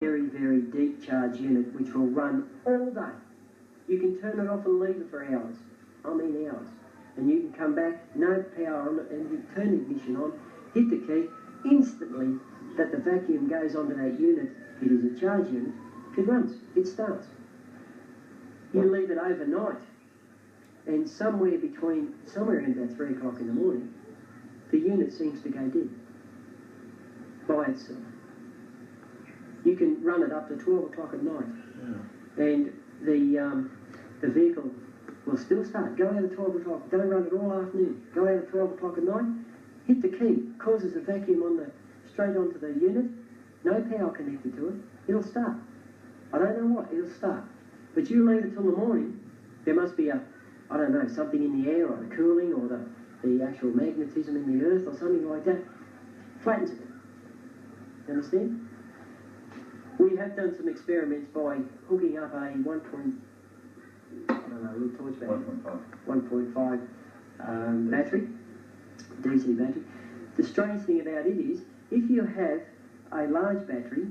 very, very deep charge unit which will run all day. You can turn it off and leave it for hours. I mean hours. And you can come back, no power on it, and you turn the ignition on, hit the key, instantly that the vacuum goes onto that unit. It is a charge unit. It runs. It starts. You leave it overnight, and somewhere around about 3 o'clock in the morning, the unit seems to go dead by itself. You can run it up to 12 o'clock at night, and the vehicle will still start. Go out at 12 o'clock. Don't run it all afternoon. Go out at 12 o'clock at night. Hit the key. Causes a vacuum straight onto the unit. No power connected to it. It'll start. I don't know what. It'll start. But you leave it till the morning. There must be something in the air, or the cooling, or the actual magnetism in the earth, or something like that. Flattens it. You understand? We have done some experiments by hooking up a 1.5 battery, DC battery. The strange thing about it is, if you have a large battery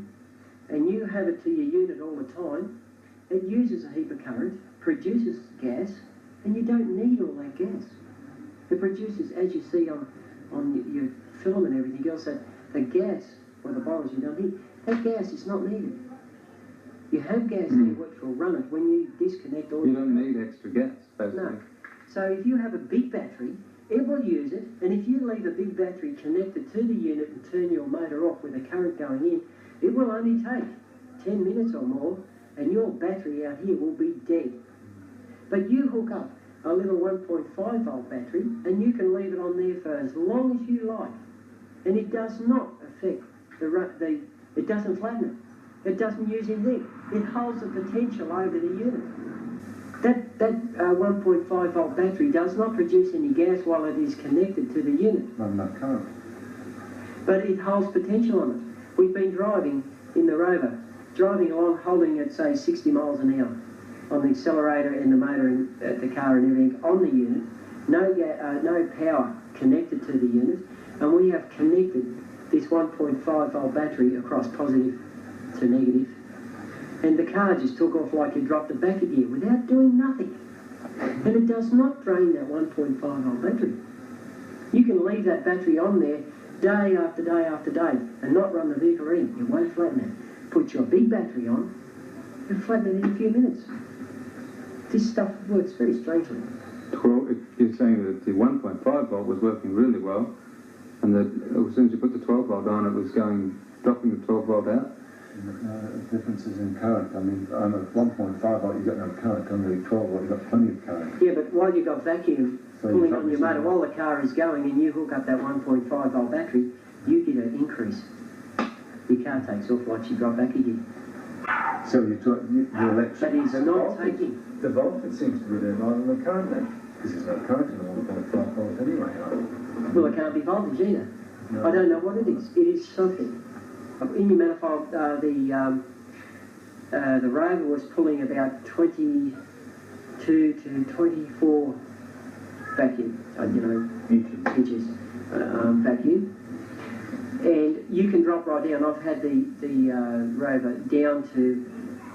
and you have it to your unit all the time, it uses a heap of current, produces gas, and you don't need all that gas. It produces, as you see on your film and everything else, that the gas, or the bottles you don't need, that gas is not needed. You have gas there which will run it when you disconnect all. You don't need extra gas, basically. No. So if you have a big battery, it will use it, and if you leave a big battery connected to the unit and turn your motor off with the current going in, it will only take 10 minutes or more, and your battery out here will be dead. But you hook up a little 1.5 volt battery, and you can leave it on there for as long as you like, and it does not affect it doesn't flatten it. It doesn't use anything. It holds the potential over the unit. That 1.5 volt battery does not produce any gas while it is connected to the unit. Not enough current. But it holds potential on it. We've been driving in the Rover, driving along, holding at say 60 miles an hour on the accelerator and the motor and the car and everything on the unit. No power connected to the unit, and we have connected this 1.5 volt battery across positive to negative, and the car just took off like you dropped it back a gear without doing nothing. And it does not drain that 1.5 volt battery. You can leave that battery on there day after day after day and not run the vehicle in. You won't flatten it. Put your big battery on, you'll flatten it in a few minutes. This stuff works very strangely. Well, you're saying that the 1.5 volt was working really well, and that as soon as you put the 12 volt on, it was dropping the 12 volt out? Differences in current. I mean, on a 1.5 volt, you've got no current. On the 12 volt, you've got plenty of current. Yeah, but while you've got vacuum pulling on your motor while the car is going, and you hook up that 1.5 volt battery, you get an increase. Your car takes off like she dropped back again. So your electric... That is not taking... The voltage seems to be doing more than the current then, because there's no current in the 1.5 volt anyway. Well, it can't be voltage either. No. I don't know what it is. It is something. In your manifold, the Rover was pulling about 22 to 24 vacuum, inches vacuum. And you can drop right down. I've had the Rover down to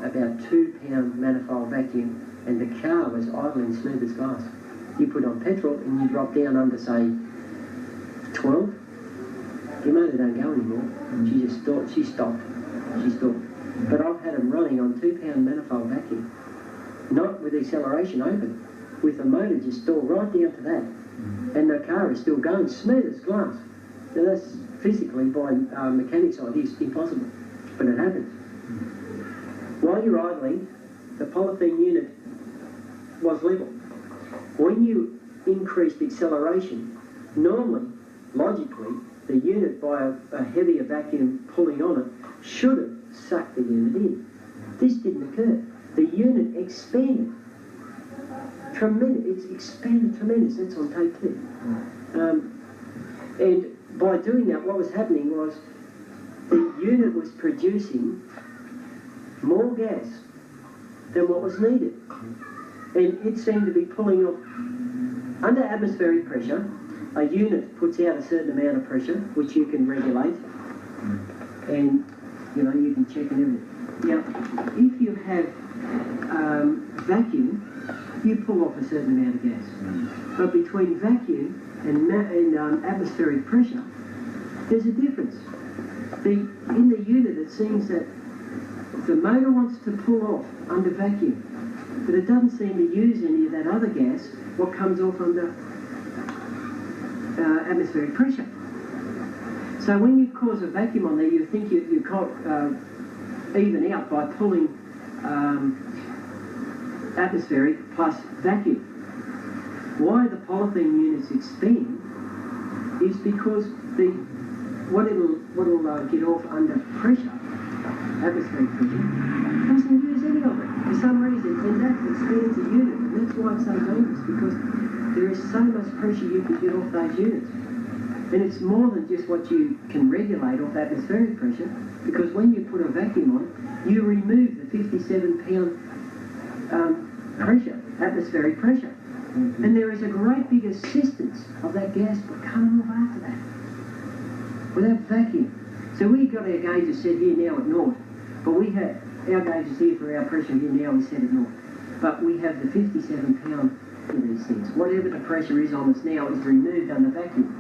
about 2 pound manifold vacuum, and the car was idling smooth as glass. You put on petrol and you drop down under, say, 12. Your motor don't go anymore. She stopped. But I've had them running on 2 pound manifold vacuum, not with the acceleration open, with the motor just stalled right down to that, and the car is still going smooth as glass. Now that's physically, by mechanics side, is impossible, but it happens. While you're idling, the polythene unit was level. When you increased acceleration, normally, logically, the unit, by a heavier vacuum pulling on it, should have sucked the unit in. This didn't occur. The unit expanded. Tremendous. It's expanded tremendous. That's on tape too. And by doing that, what was happening was the unit was producing more gas than what was needed. And it seemed to be pulling off under atmospheric pressure. A unit puts out a certain amount of pressure, which you can regulate, and You know, you can check and everything. Now, if you have vacuum, you pull off a certain amount of gas. But between vacuum and atmospheric pressure, there's a difference. In the unit, it seems that the motor wants to pull off under vacuum, but it doesn't seem to use any of that other gas, what comes off under atmospheric pressure. So when you cause a vacuum on there, you think you can't even out by pulling atmospheric plus vacuum. Why the polythene units expand is because what it'll get off under pressure, atmospheric pressure, doesn't use any of it for some reason, and that expands the unit, and that's why it's so dangerous, because there is so much pressure you can get off those units. And it's more than just what you can regulate off atmospheric pressure, because when you put a vacuum on, you remove the 57-pound pressure, atmospheric pressure. And there is a great big assistance of that gas coming off after that, without vacuum. So we've got our gauges set here now at naught, but we have our gauges here for our pressure here now is set at naught. But we have the 57-pound in these things. Whatever the pressure is on us now is removed under vacuum.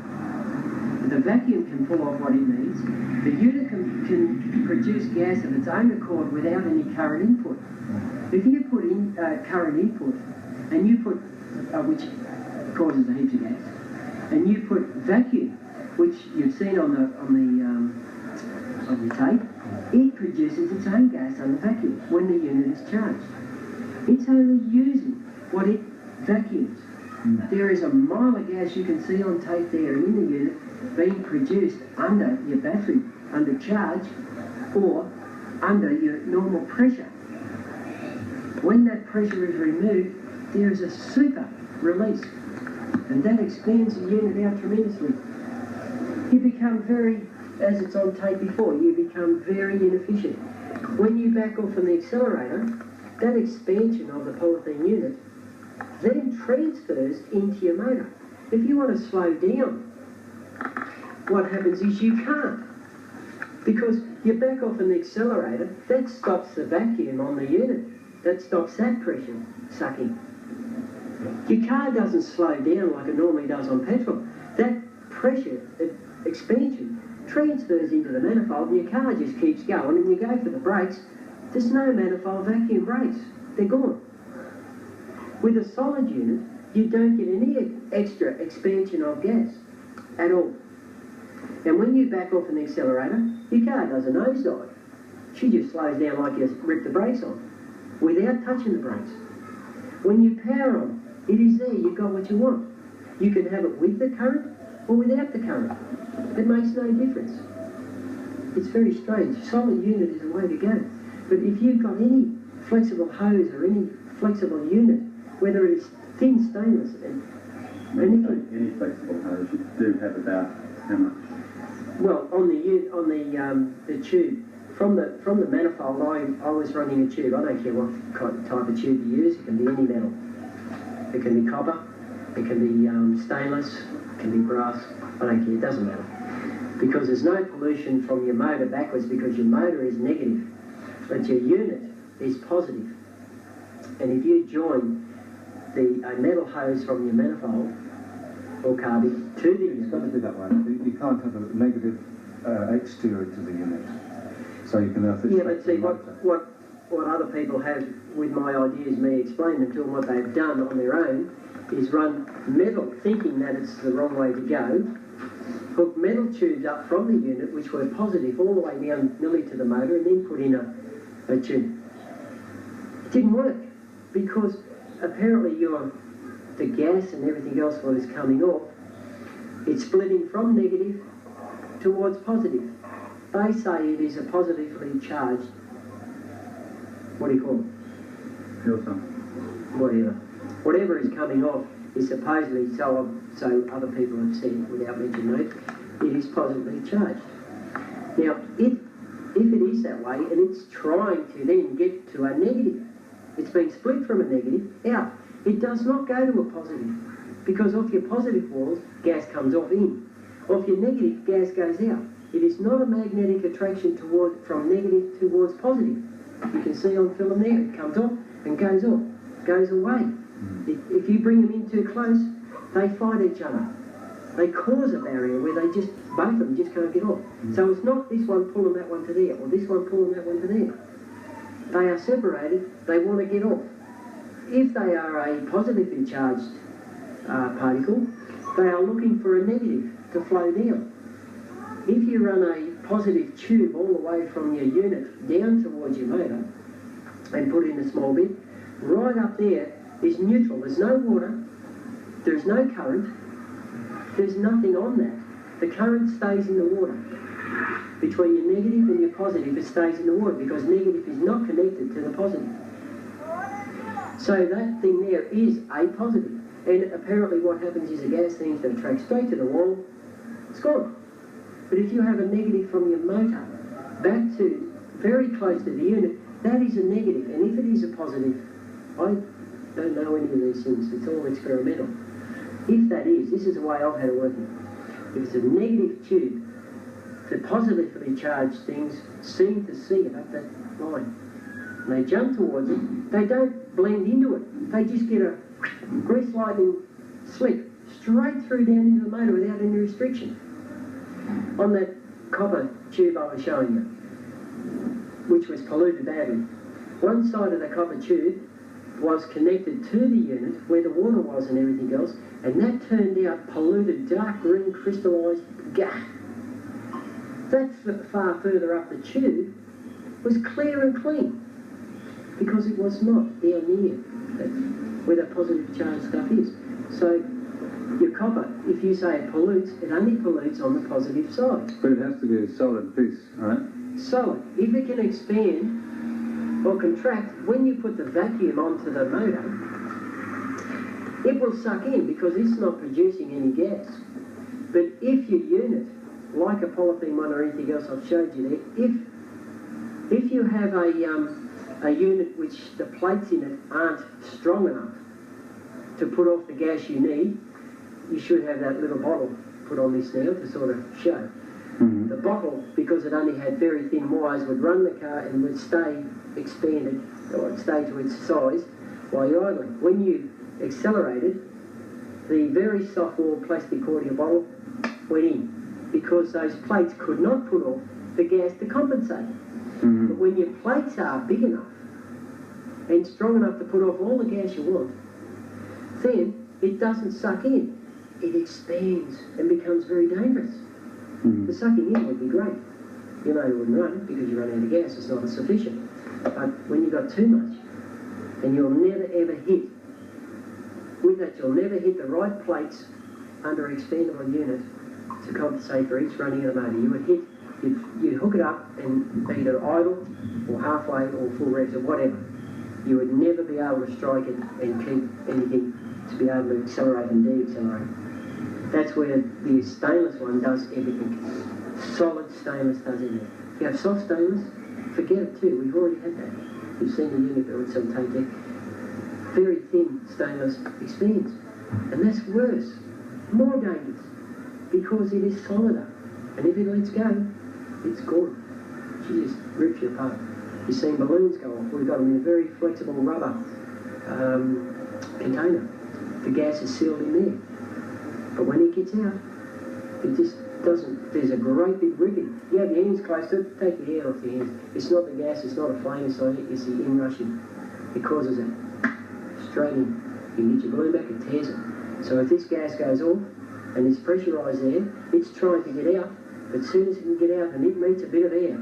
The vacuum can pull off what it needs. The unit can produce gas of its own accord without any current input. If you put in current input, and you put, which causes a heap of gas, and you put vacuum, which you've seen on the tape, it produces its own gas under vacuum when the unit is charged. It's only using what it vacuums. There is a mile of gas you can see on tape there in the unit being produced under your battery, under charge, or under your normal pressure. When that pressure is removed, there is a super release, and that expands the unit out tremendously. You become very, as it's on tape before, you become very inefficient. When you back off from the accelerator, that expansion of the polythene unit then transfers into your motor. If you want to slow down, what happens is you can't. Because you back off in the accelerator, that stops the vacuum on the unit. That stops that pressure sucking. Your car doesn't slow down like it normally does on petrol. That pressure, expansion, transfers into the manifold, and your car just keeps going, and you go for the brakes, there's no manifold vacuum brakes. They're gone. With a solid unit, you don't get any extra expansion of gas at all. And when you back off in the accelerator, your car does a nosedive. She just slows down like you rip the brakes on, without touching the brakes. When you power on, it is there, you've got what you want. You can have it with the current or without the current. It makes no difference. It's very strange. Solid unit is the way to go. But if you've got any flexible hose or any flexible unit, whether it's thin stainless and anything. Any flexible hose, you do have about how much? Well, on the tube, from the manifold, I was running a tube. I don't care what type of tube you use. It can be any metal. It can be copper. It can be stainless. It can be brass. I don't care. It doesn't matter, because there's no pollution from your motor backwards, because your motor is negative, but your unit is positive. And if you join a metal hose from your manifold or carbide to the It's got to be that way. You can't have a negative exterior to the unit. So you can have this. Yeah, but see, what other people have with my ideas, me explaining them to them, what they've done on their own is run metal, thinking that it's the wrong way to go, hook metal tubes up from the unit, which were positive, all the way down nearly to the motor, and then put in a tube. It didn't work, because apparently the gas and everything else what is coming off, it's splitting from negative towards positive. They say it is a positively charged, what do you call it? Filter. Whatever is coming off is supposedly, so other people have said, without mentioning it, it is positively charged. Now, if it is that way, and it's trying to then get to a negative, it's been split from a negative out. It does not go to a positive, because off your positive walls, gas comes off in. Off your negative, gas goes out. It is not a magnetic attraction from negative towards positive. You can see on film there, it comes off and goes off, goes away. If you bring them in too close, they fight each other. They cause a barrier where both of them just can't get off. So it's not this one pulling that one to there, or this one pulling that one to there. They are separated, they want to get off. If they are a positively charged particle, they are looking for a negative to flow down. If you run a positive tube all the way from your unit down towards your motor and put in a small bit, right up there is neutral. There's no water, there's no current, there's nothing on that. The current stays in the water. Between your negative and your positive, it stays in the water because negative is not connected to the positive. So that thing there is a positive. And apparently what happens is a gas seems to attract straight to the wall, it's gone. But if you have a negative from your motor back to very close to the unit, that is a negative. And if it is a positive, I don't know any of these things, it's all experimental. If that is, this is the way I've had it working. If it's a negative tube, the positively charged things seem to see it up that line. And they jump towards it, they don't blend into it, they just get a grease lightning slip straight through down into the motor without any restriction. On that copper tube I was showing you, which was polluted badly, one side of the copper tube was connected to the unit where the water was and everything else, and that turned out polluted dark green crystallised gas. That far further up the tube was clear and clean because it was not down near where the positive charged stuff is. So your copper, if you say it pollutes, it only pollutes on the positive side. But it has to be a solid piece, right? Solid. If it can expand or contract, when you put the vacuum onto the motor, it will suck in because it's not producing any gas. But if your unit, like a polythene one or anything else I've showed you there, if you have a unit which the plates in it aren't strong enough to put off the gas you need, you should have that little bottle put on this now to sort of show. The bottle, because it only had very thin wires, would run the car and would stay expanded, or it'd stay to its size while you're idling. When you accelerated, the very soft wall plastic cordial bottle went in because those plates could not put off the gas to compensate. But when your plates are big enough and strong enough to put off all the gas you want, then it doesn't suck in. It expands and becomes very dangerous. The sucking in would be great. Your motor wouldn't run because you run out of gas, it's not sufficient. But when you've got too much, and you'll never ever hit, with that you'll never hit the right plates under an expandable unit to compensate for each running of the motor. You would hit, you'd hook it up and be either idle or halfway or full revs or whatever. You would never be able to strike it and keep anything to be able to accelerate and de-accelerate. That's where the stainless one does everything. Solid stainless does everything. If you have soft stainless, forget it too. We've already had that. You've seen the unit build some tape there. Very thin stainless expands. And that's worse, more dangerous, because it is solider. And if it lets go, it's gone. She just rips you apart. You've seen balloons go off. We've got them in a very flexible rubber container. The gas is sealed in there. But when it gets out, it just doesn't, there's a great big rigging. You have your hands close to it, take your hair off your hands. It's not the gas, it's not a flame inside it, it's the inrushing. It causes it straight in. You get your balloon back, it tears it. So if this gas goes off, and it's pressurised there, it's trying to get out, but as soon as it can get out and it meets a bit of air,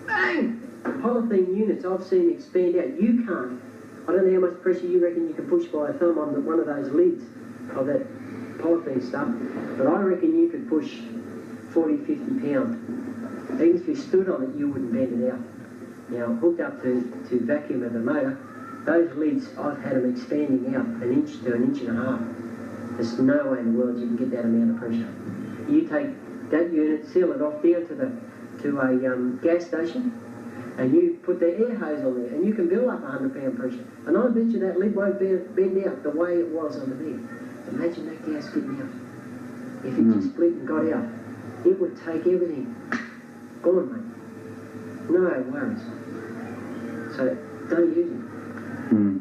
bang! The polythene units I've seen expand out. You can't. I don't know how much pressure you reckon you can push by a thumb on one of those lids of that polythene stuff, but I reckon you could push 40, 50 pounds. Even if you stood on it, you wouldn't bend it out. Now, hooked up to vacuum of the motor, those lids, I've had them expanding out an inch to an inch and a half. There's no way in the world you can get that amount of pressure. You take that unit, seal it off down to a gas station, and you put the air hose on there, and you can build up 100-pound pressure. And I bet you that lid won't bend out the way it was under there. Imagine that gas getting out. If it just split and got out, it would take everything. Gone, mate. No worries. So don't use it. Mm.